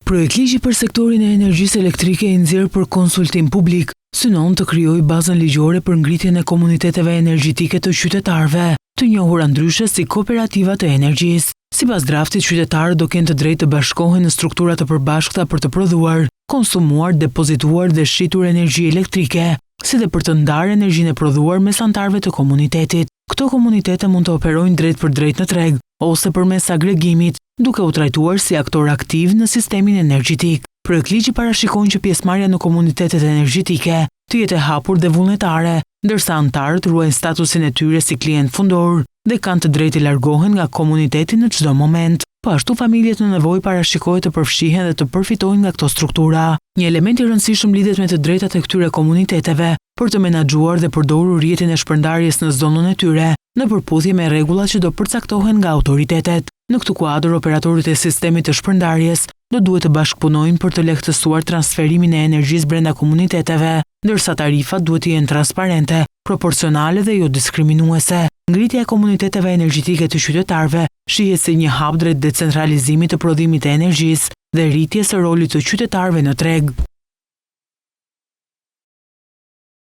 Projektligji për sektorin e energjisë elektrike i nxjerrë për konsultim publik synon të krijojë bazën ligjore për ngritjen e komuniteteve energjetike të qytetarëve, të njohura ndryshe si kooperativa të energjisë. Sipas draftit, qytetarët do kenë të drejtë të bashkohen në struktura të përbashkëta për të prodhuar, konsumuar, depozituar dhe shqitur energji elektrike, si dhe për të ndarë energjinë e prodhuar mes anëtarëve të komunitetit. Këto komunitete mund të operojnë drejt për drejt në treg ose përmes agregimit, duke u trajtuar si aktor aktiv në sistemin energjetik. Projektligji parashikon që pjesëmarrja në komunitetet energjetike të jetë e hapur dhe vullnetare, ndërsa anëtarët ruajnë statusin e tyre si klient fundor dhe kanë të drejtë të largohen nga komuniteti në çdo moment. Po ashtu familjet në nevojë parashikohet të përfshihen dhe të përfitojnë nga këto struktura. Një element i rëndësishëm lidhet me të drejtat e këtyre komuniteteve për të menaxhuar dhe përdorur rrjetin e shpërndarjes në zonën e tyre, në përputhje me rregullat që do përcaktohen nga autoritetet. Në këtë kuadër, operatorët e sistemit të shpërndarjes do duhet të bashkëpunojnë për të lehtësuar transferimin e energjisë brenda komuniteteve, ndërsa tarifat duhet të jenë transparente, proporcionale dhe jo diskriminuese. Ngritja e komuniteteve energjetike të qytetarëve shihet si një hap drejt decentralizimit të prodhimit të energjisë dhe rritjes së rolit të qytetarëve në treg.